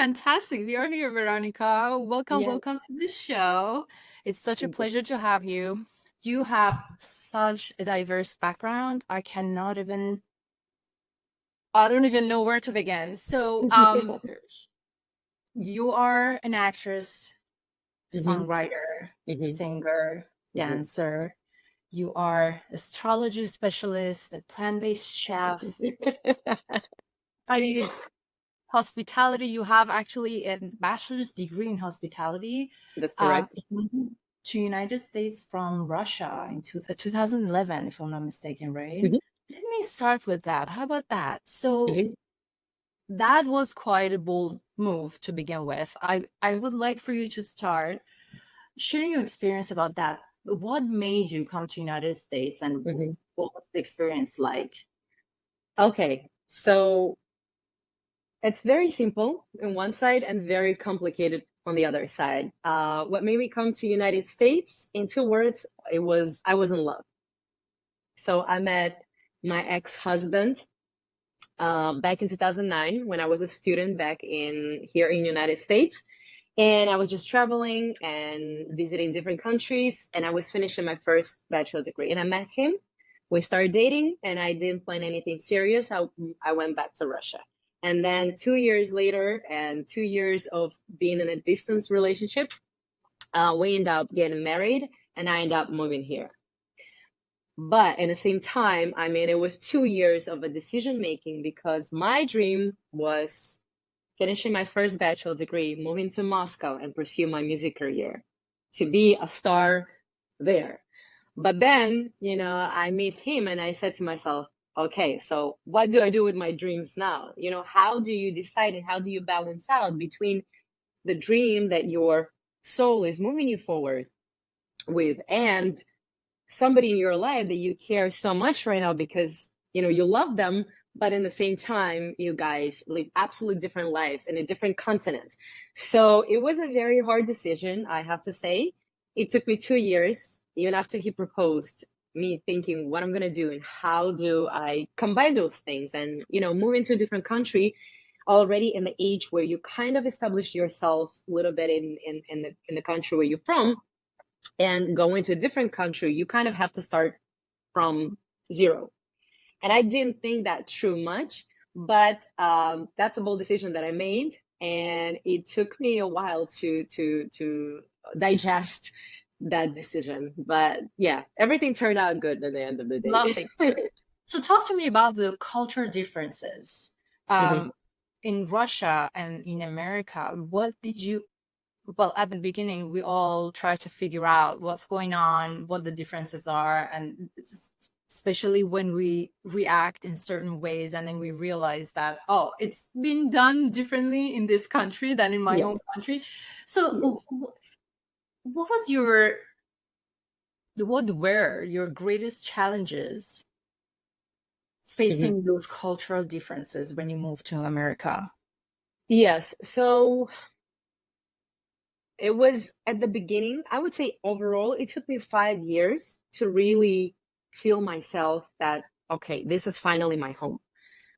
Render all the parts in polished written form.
fantastic. We are here, Veronica. Welcome, Yes. welcome to the show. It's such a Thank you. pleasure to have you. You have such a diverse background. I don't even know where to begin. So, you are an actress, hmm songwriter, hmm singer, hmm dancer. You are astrology specialist, a plant-based chef. I mean, hospitality. You have actually a bachelor's degree in hospitality. That's correct. You moved to United States from Russia in 2011, if I'm not mistaken, right? hmm Let me start with that. How about that? So hmm that was quite a bold move to begin with. I would like for you to start sharing your experience about that. What made you come to United States, and hmm what was the experience like? Okay, so it's very simple on one side and very complicated on the other side. What made me come to United States? In two words, I was in love. So I met my ex-husband back in 2009 when I was a student back in here in United States. And I was just traveling and visiting different countries. And I was finishing my first bachelor's degree. And I met him. We started dating, and I didn't plan anything serious. I went back to Russia. And then 2 years later, and 2 years of being in a distance relationship, we ended up getting married, and I ended up moving here. But at the same time, I mean, it was 2 years of a decision making because my dream was finishing my first bachelor degree, moving to Moscow and pursue my music career to be a star there. But then, I meet him and I said to myself, okay, so what do I do with my dreams now? How do you decide and how do you balance out between the dream that your soul is moving you forward with and somebody in your life that you care so much right now because you love them, but in the same time you guys live absolutely different lives in a different continent. So it was a very hard decision, I have to say. It took me 2 years, even after he proposed, me thinking what I'm going to do and how do I combine those things and move into a different country already in the age where you kind of establish yourself a little bit in the country where you're from, and go into a different country, you kind of have to start from zero. And I didn't think that through much, but that's a bold decision that I made, and it took me a while to digest that decision. But yeah, everything turned out good at the end of the day. Lovely. So talk to me about the culture differences. Mhm. Um, in Russia and in America, what did you, well, at the beginning, we all try to figure out what's going on, what the differences are, and especially when we react in certain ways and then we realize that, oh, it's been done differently in this country than in my Yes, own country. So yes. what was what were your greatest challenges Mhm. facing those cultural differences when you moved to America? Yes. So it was at the beginning, I would say overall, it took me 5 years to really feel myself that, okay, this is finally my home.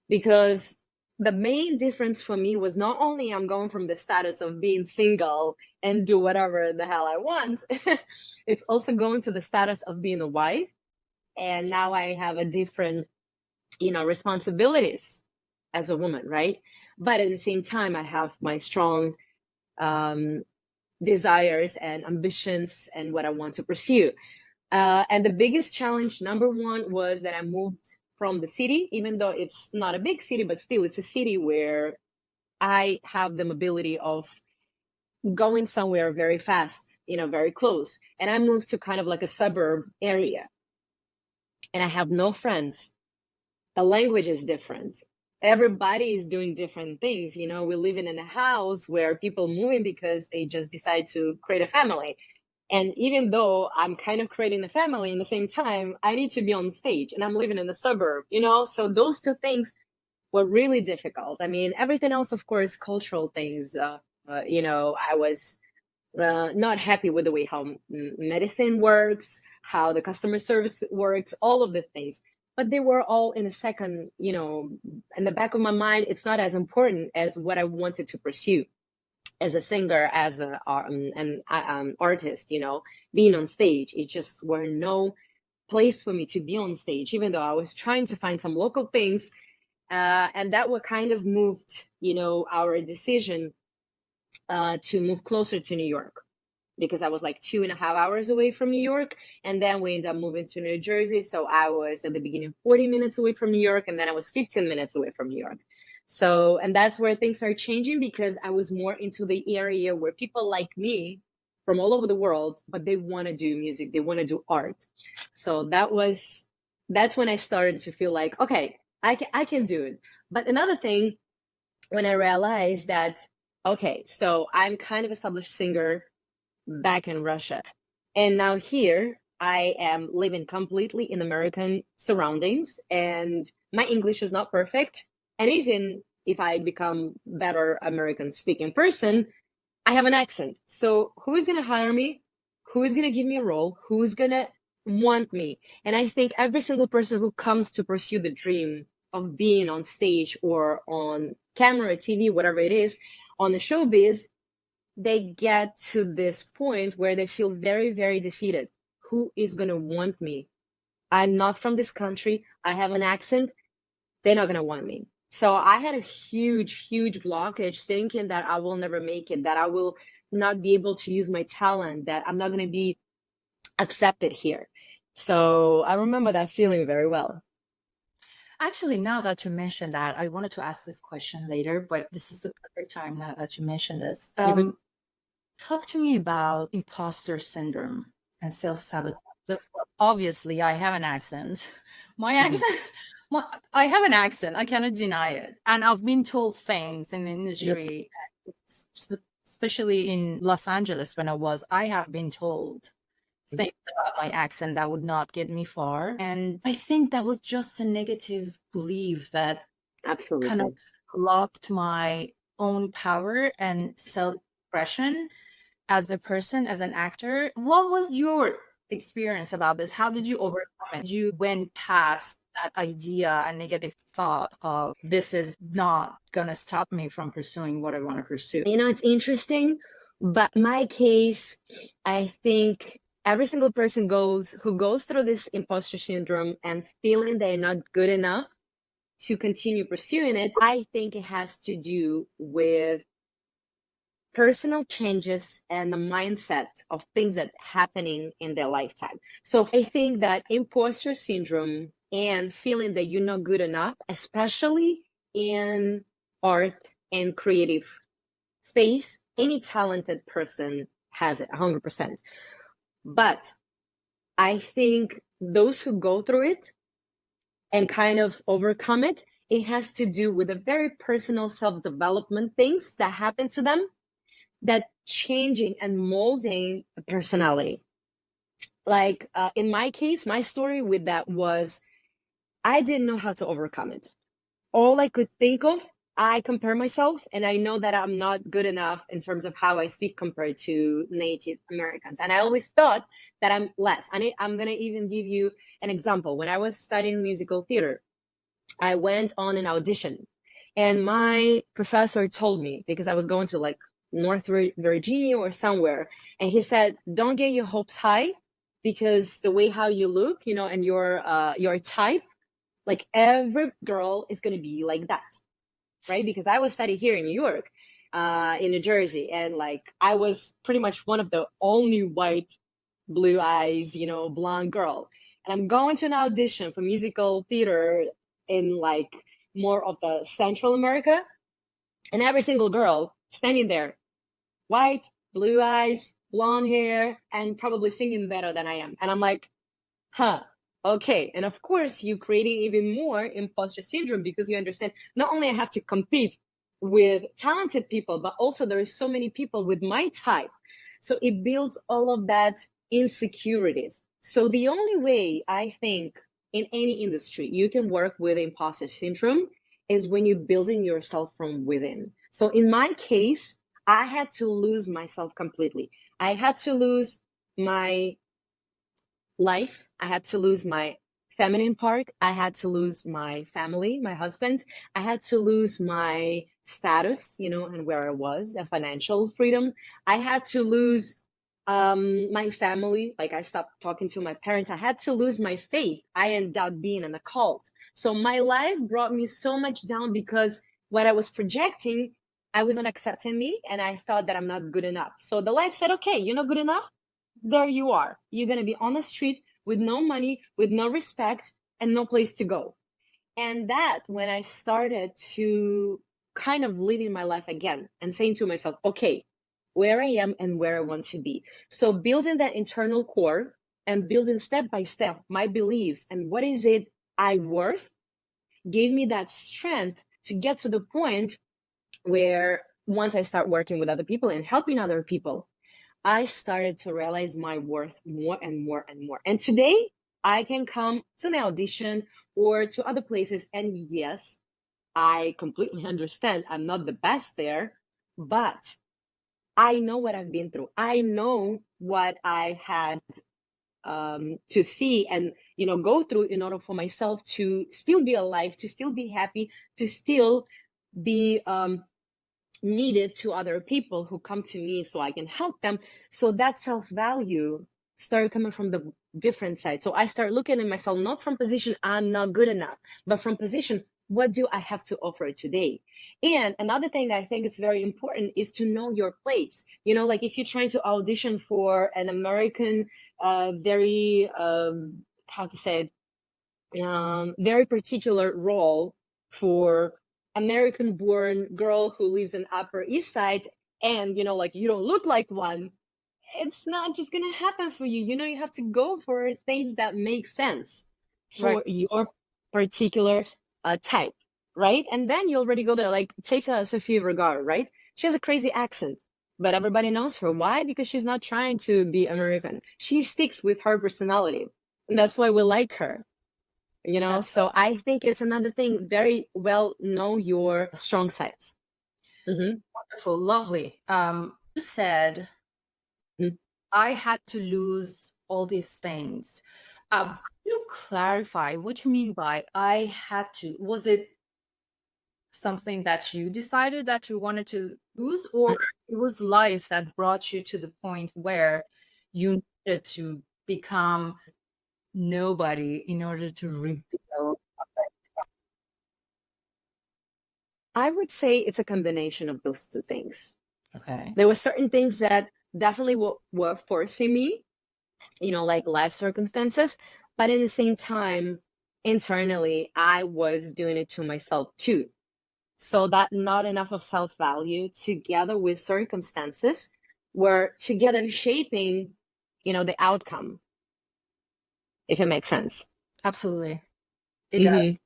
Because the main difference for me was not only I'm going from the status of being single and do whatever the hell I want, it's also going to the status of being a wife. And now I have a different, responsibilities as a woman, right? But at the same time, I have my strong um, desires and ambitions and what I want to pursue. And the biggest challenge, number one, was that I moved from the city, even though it's not a big city, but still it's a city where I have the mobility of going somewhere very fast, very close. And I moved to kind of like a suburb area, and I have no friends. The language is different. Everybody is doing different things. We're living in a house where people moving because they just decide to create a family. And even though I'm kind of creating a family in the same time, I need to be on stage and I'm living in the suburb. So those two things were really difficult. I mean, everything else, of course, cultural things. I was not happy with the way how medicine works, how the customer service works, all of the things. but they were all in a second, in the back of my mind. It's not as important as what I wanted to pursue as a singer, as an artist, being on stage. It just were no place for me to be on stage, even though I was trying to find some local things. And that what kind of moved, our decision to move closer to New York, because I was like 2.5 hours away from New York. And then we ended up moving to New Jersey. So I was at the beginning 40 minutes away from New York, and then I was 15 minutes away from New York. So, and that's where things are changing, because I was more into the area where people like me from all over the world, but they want to do music, they want to do art. So that's when I started to feel like, okay, I can do it. But another thing, when I realized that, okay, so I'm kind of established singer back in Russia, and now here I am living completely in American surroundings, and my English is not perfect. And even if I become better American speaking person, I have an accent. So who is going to hire me? Who is going to give me a role? Who is going to want me? And I think every single person who comes to pursue the dream of being on stage or on camera, TV, whatever it is, on the showbiz, they get to this point where they feel very, very defeated. Who is going to want me? I'm not from this country. I have an accent. They're not going to want me. So I had a huge, huge blockage, thinking that I will never make it, that I will not be able to use my talent, that I'm not going to be accepted here. So I remember that feeling very well. Actually, now that you mentioned that, I wanted to ask this question later, but this is the perfect time now that you mentioned this. Talk to me about imposter syndrome and self-sabotage. But obviously, I have an accent. My accent, I have an accent. I cannot deny it. And I've been told things in the industry, especially in Los Angeles when I have been told things about my accent that would not get me far. And I think that was just a negative belief that Absolutely kind of blocked my own power and self-expression as a person, as an actor. What was your experience about this? How did you overcome it? You went past that idea and negative thought of this is not gonna stop me from pursuing what I want to pursue. It's interesting, but my case, I think every single person who goes through this imposter syndrome and feeling they're not good enough to continue pursuing it, I think it has to do with personal changes and the mindset of things that happening in their lifetime. So I think that imposter syndrome and feeling that you're not good enough, especially in art and creative space, any talented person has it 100%. But I think those who go through it and kind of overcome it, it has to do with the very personal self-development things that happen to them, that changing and molding a personality. Like in my case, my story with that was I didn't know how to overcome it. All I could think of, I compare myself, and I know that I'm not good enough in terms of how I speak compared to Native Americans. And I always thought that I'm less. And I'm going to even give you an example. When I was studying musical theater, I went on an audition, and my professor told me, because I was going to like North Virginia or somewhere, and he said, don't get your hopes high, because the way how you look, and your type, like every girl is going to be like that, right? Because I was studying here in New York, in New Jersey, and like I was pretty much one of the only white, blue eyes, blonde girl. And I'm going to an audition for musical theater in like more of the Central America, and every single girl standing there, white, blue eyes, blonde hair, and probably singing better than I am. And I'm like, okay. And of course, you creating even more imposter syndrome, because you understand not only I have to compete with talented people, but also there is so many people with my type. So it builds all of that insecurities. So the only way I think in any industry you can work with imposter syndrome is when you're building yourself from within. So in my case, I had to lose myself completely. I had to lose my life. I had to lose my feminine part. I had to lose my family, my husband. I had to lose my status, and where I was, and financial freedom. I had to lose my family. Like, I stopped talking to my parents. I had to lose my faith. I ended up being in a cult. So my life brought me so much down because what I was projecting, I was not accepting me, and I thought that I'm not good enough. So the life said, okay, you're not good enough. There you are. You're going to be on the street with no money, with no respect, and no place to go. And that, when I started to kind of living my life again and saying to myself, okay, where I am and where I want to be. So building that internal core and building step by step my beliefs and what is it I worth gave me that strength to get to the point where once I start working with other people and helping other people, I started to realize my worth more and more and more. And today I can come to the audition or to other places. And yes, I completely understand I'm not the best there, but I know what I've been through. I know what I had to see and go through in order for myself to still be alive, to still be happy, to still be needed to other people who come to me so I can help them. So that self-value started coming from the different side. So I start looking at myself not from position I'm not good enough, but from position, what do I have to offer today? And another thing that I think is very important is to know your place. Like if you're trying to audition for an American, very, how to say it, very particular role for American-born girl who lives in Upper East Side, and like you don't look like one, it's not just gonna happen for you. You have to go for things that make sense for Right. your particular type, right? And then you already go there. Like, take Sophia Vergara, right? She has a crazy accent, but everybody knows her. Why? Because she's not trying to be American. She sticks with her personality, and that's why we like her. So I think it's another thing, very well know your strong sides. Wonderful, lovely. You said Mhm. I had to lose all these things. Can you clarify what you mean by I had to? Was it something that you decided that you wanted to lose, or it was life that brought you to the point where you needed to become nobody in order to rebuild? I would say it's a combination of those two things. Okay. There were certain things that definitely were forcing me, like life circumstances, but at the same time, internally, I was doing it to myself too. So that not enough of self-value together with circumstances were together shaping, the outcome, if it makes sense. Absolutely. It does.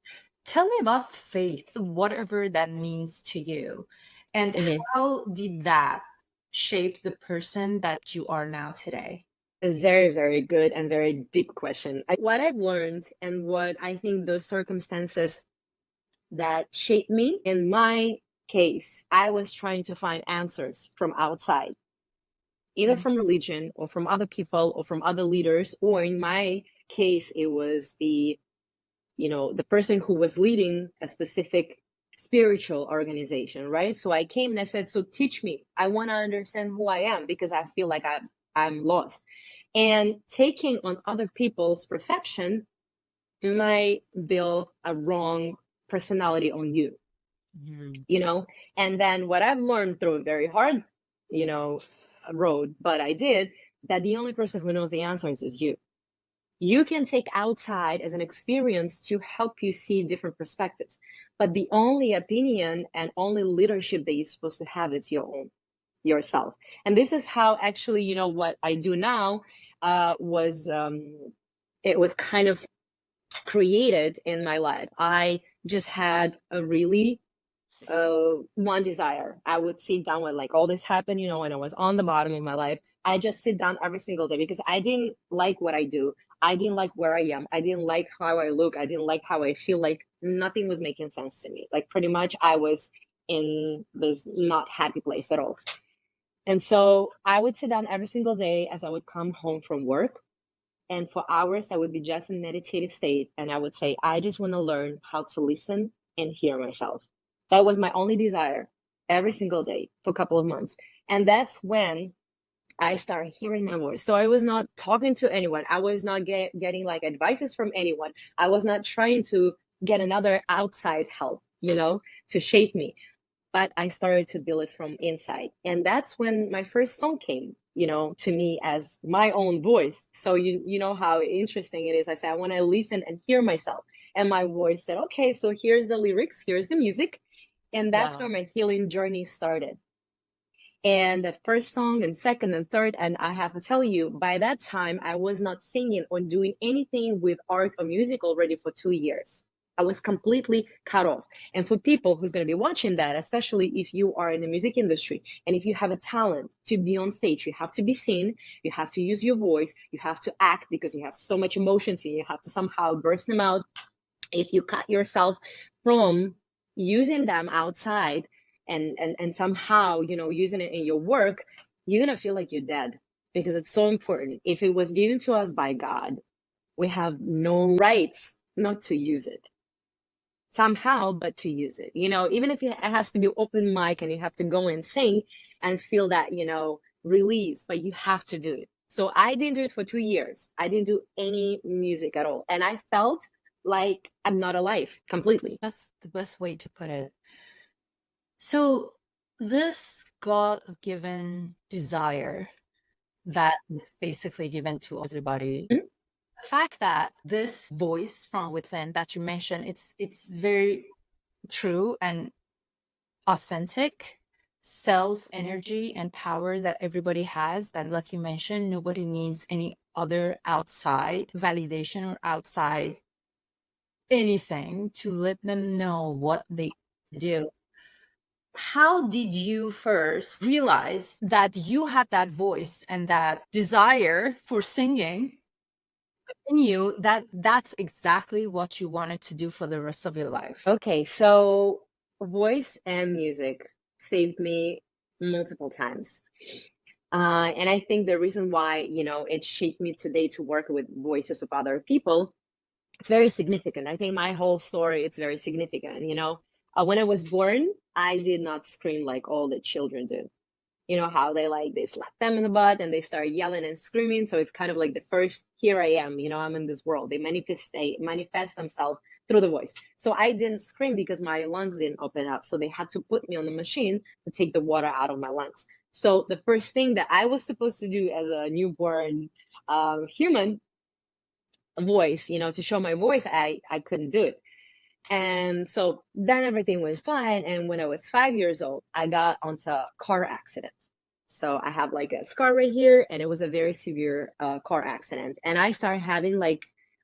Tell me about faith, whatever that means to you, and how did that shape the person that you are now today? A very, very good and very deep question. What I've learned and what I think those circumstances that shaped me, in my case, I was trying to find answers from outside, either from religion or from other people or from other leaders, or in my case, it was the person who was leading a specific spiritual organization, right? So I came and I said, so teach me. I want to understand who I am because I feel like I'm lost. And taking on other people's perception might build a wrong personality on you, And then what I've learned through a very hard, road, but I did, that the only person who knows the answers is you. You can take outside as an experience to help you see different perspectives, but the only opinion and only leadership that you're supposed to have is your own, yourself. And this is how actually, what I do now was it was kind of created in my life. I just had a really one desire. I would sit down when like all this happened, when I was on the bottom of my life. I just sit down every single day because I didn't like what I do. I didn't like where I am. I didn't like how I look. I didn't like how I feel. Like nothing was making sense to me. Like pretty much I was in this not happy place at all. And so I would sit down every single day as I would come home from work. And for hours, I would be just in meditative state. And I would say, I just want to learn how to listen and hear myself. That was my only desire every single day for a couple of months. And that's when I started hearing my voice. So I was not talking to anyone. I was not getting like advices from anyone. I was not trying to get another outside help, to shape me. But I started to build it from inside. And that's when my first song came, to me as my own voice. So you know how interesting it is. I said, I want to listen and hear myself. And my voice said, okay, so here's the lyrics, here's the music. And that's where my healing journey started. And the first song and second and third, and I have to tell you, by that time, I was not singing or doing anything with art or music already for 2 years. I was completely cut off. And for people who's going to be watching that, especially if you are in the music industry, and if you have a talent to be on stage, you have to be seen, you have to use your voice, you have to act because you have so much emotions and you have to somehow burst them out. If you cut yourself from using them outside, and somehow, using it in your work, you're going to feel like you're dead because it's so important. If it was given to us by God, we have no rights not to use it somehow, but to use it, even if it has to be open mic and you have to go and sing and feel that, release, but you have to do it. So I didn't do it for 2 years. I didn't do any music at all. And I felt like I'm not alive completely. That's the best way to put it. So this God-given desire that is basically given to everybody, Mhm. the fact that this voice from within that you mentioned, it's very true and authentic self energy and power that everybody has, that like you mentioned, nobody needs any other outside validation or outside anything to let them know what they do. How did you first realize that you had that voice and that desire for singing in you, that that's exactly what you wanted to do for the rest of your life? Okay, so voice and music saved me multiple times. And I think the reason why, it shaped me today to work with voices of other people, it's very significant. I think my whole story, it's very significant, when I was born, I did not scream like all the children do. You know how they slap them in the butt and they start yelling and screaming. So it's kind of like the first, here I am, I'm in this world. They manifest themselves through the voice. So I didn't scream because my lungs didn't open up. So they had to put me on the machine to take the water out of my lungs. So the first thing that I was supposed to do as a newborn human voice, to show my voice, I couldn't do it. And so then everything was fine. And when I was 5 years old, I got onto a car accident. So I have like a scar right here, and it was a very severe car accident. And I started having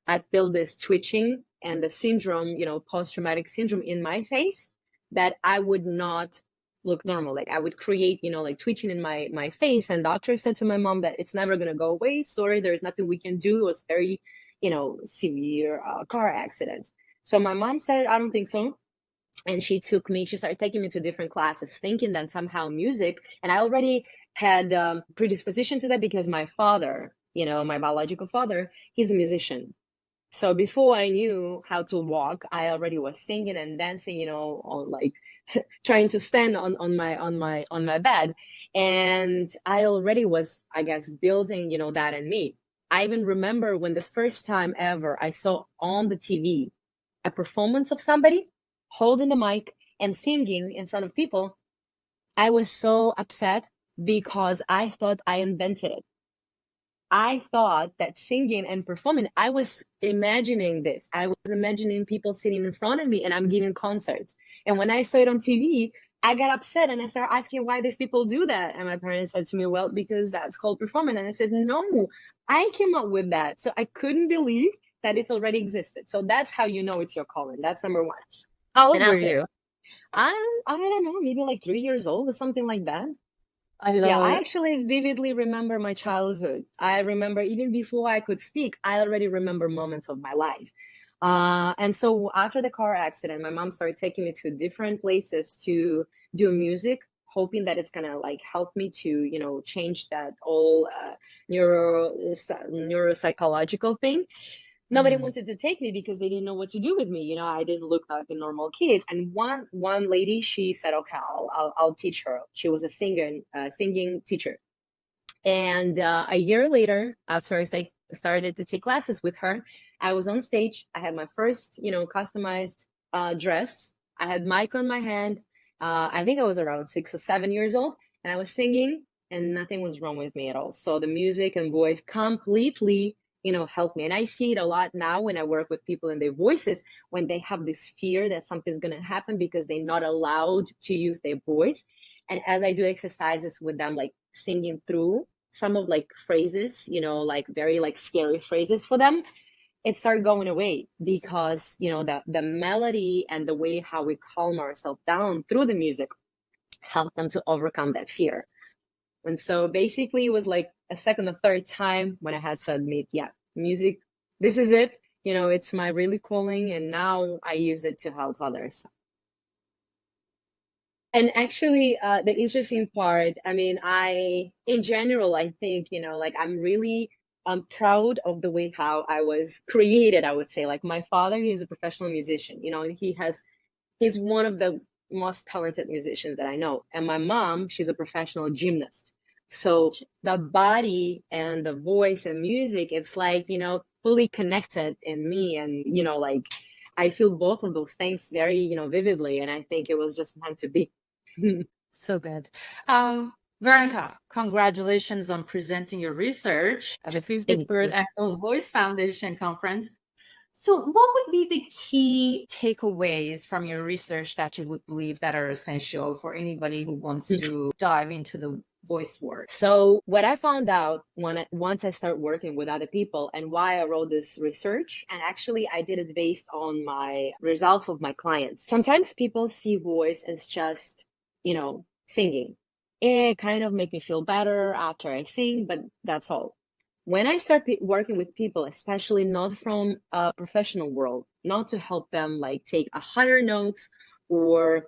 I feel this twitching and the syndrome, post-traumatic syndrome in my face that I would not look normal. Like I would create, twitching in my face. And doctor said to my mom that it's never going to go away. Sorry, there's nothing we can do. It was very, severe car accident. So my mom said, I don't think so. And she started taking me to different classes, thinking that somehow music, and I already had predisposition to that because my father, my biological father, he's a musician. So before I knew how to walk, I already was singing and dancing, on trying to stand on my bed. And I already was, I guess, building, that in me. I even remember when the first time ever I saw on the TV a performance of somebody holding the mic and singing in front of people, I was so upset because I thought I invented it. I thought that singing and performing, I was imagining this. I was imagining people sitting in front of me and I'm giving concerts. And when I saw it on TV, I got upset and I started asking why these people do that. And my parents said to me, well, because that's called performing. And I said, no, I came up with that. So I couldn't believe that it already existed. So that's how you know it's your calling. That's number one. How old were you? I don't know, maybe like 3 years old or something like that. I actually vividly remember my childhood. I remember even before I could speak, I already remember moments of my life. And so after the car accident, my mom started taking me to different places to do music, hoping that it's gonna like help me to, change that whole neuropsychological thing. Nobody wanted to take me because they didn't know what to do with me. I didn't look like a normal kid. And one lady, she said, "Okay, I'll teach her." She was a singing teacher. And a year later, after I started to take classes with her, I was on stage. I had my first, customized dress. I had mic on my hand. I think I was around 6 or 7 years old, and I was singing, and nothing was wrong with me at all. So the music and voice completely, helped me. And I see it a lot now when I work with people in their voices, when they have this fear that something's going to happen because they're not allowed to use their voice. And as I do exercises with them, like singing through some of like phrases, like very like scary phrases for them, it started going away because, the melody and the way how we calm ourselves down through the music helped them to overcome that fear. And so basically it was like a second or third time when I had to admit, yeah, music, this is it. It's my really calling, and now I use it to help others. And actually, the interesting part, I mean, in general, I think, like I'm really proud of the way how I was created, I would say. Like my father, he's a professional musician, and he's one of the most talented musicians that I know. And my mom, she's a professional gymnast. So the body and the voice and music, it's like, fully connected in me. And, like I feel both of those things very, vividly. And I think it was just meant to be. So good. Veronika, congratulations on presenting your research at the 53rd Annual Voice Foundation Conference. So what would be the key takeaways from your research that you would believe that are essential for anybody who wants to dive into the voice work? So what I found out once I start working with other people, and why I wrote this research, and actually I did it based on my results of my clients. Sometimes people see voice as just, singing. It kind of make me feel better after I sing, but that's all. When I start working with people, especially not from a professional world, not to help them like take a higher notes or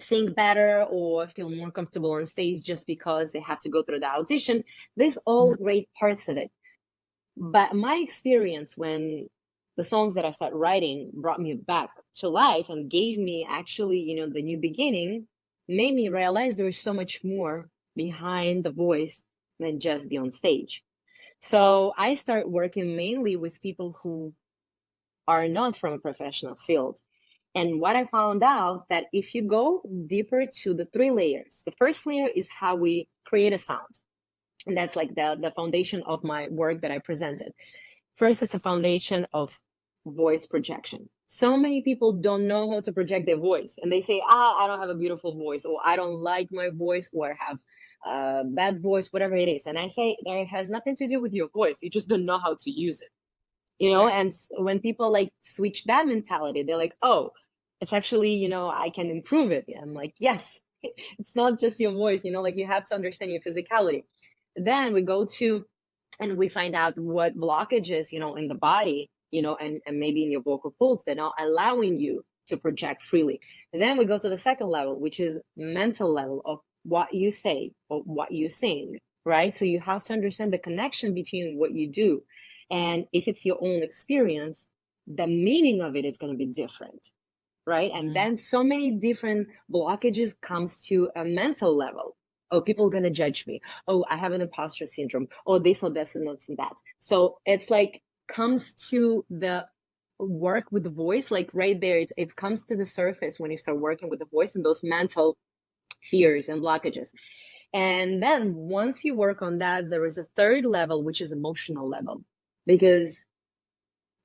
sing better or feel more comfortable on stage just because they have to go through the audition, there's all great parts of it. But my experience when the songs that I started writing brought me back to life and gave me actually, the new beginning, made me realize there is so much more behind the voice than just be on stage. So I start working mainly with people who are not from a professional field. And what I found out that if you go deeper to the 3 layers, the first layer is how we create a sound. And that's like the foundation of my work that I presented. First, it's a foundation of voice projection. So many people don't know how to project their voice. And they say, I don't have a beautiful voice, or I don't like my voice, or I have a bad voice, whatever it is. And I say, that has nothing to do with your voice. You just don't know how to use it. And when people like switch that mentality, they're like, oh, it's actually, I can improve it. And I'm like, yes, it's not just your voice, like you have to understand your physicality. Then we go to, and we find out what blockages, in the body, and maybe in your vocal folds, they're not allowing you to project freely. And then we go to the second level, which is mental level of what you say or what you sing, right? So you have to understand the connection between what you do. And if it's your own experience, the meaning of it is going to be different, right? And then so many different blockages comes to a mental level. Oh, people are going to judge me. Oh, I have an imposter syndrome. Oh, this or this and this and that. So it's like comes to the work with the voice, like right there, it comes to the surface when you start working with the voice and those mental fears and blockages. And then once you work on that, there is a third level, which is emotional level. Because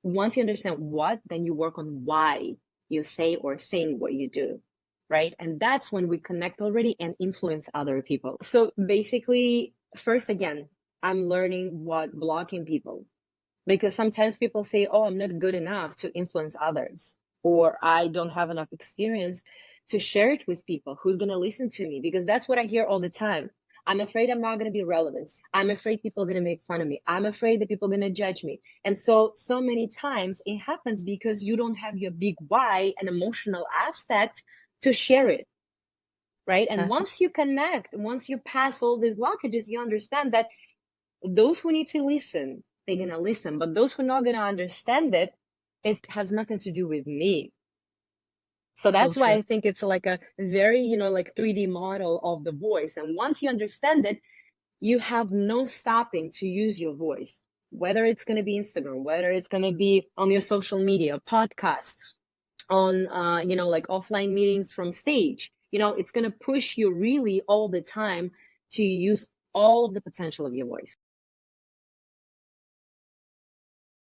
once you understand what, then you work on why you say or sing what you do, right? And that's when we connect already and influence other people. So basically, first, again, I'm learning what blocking people, because sometimes people say, oh, I'm not good enough to influence others, or I don't have enough experience to share it with people. Who's going to listen to me? Because that's what I hear all the time. I'm afraid I'm not going to be relevant. I'm afraid people are going to make fun of me. I'm afraid that people are going to judge me. And so many times it happens because you don't have your big why and emotional aspect to share it. right? And That's once you connect, once you pass all these blockages, you understand that those who need to listen, they're going to listen. But those who are not going to understand it, it has nothing to do with me. So so that's why true. I think it's like a very, like 3D model of the voice. And once you understand it, you have no stopping to use your voice, whether it's going to be Instagram, whether it's going to be on your social media, podcast, on, like offline meetings from stage. It's going to push you really all the time to use all of the potential of your voice.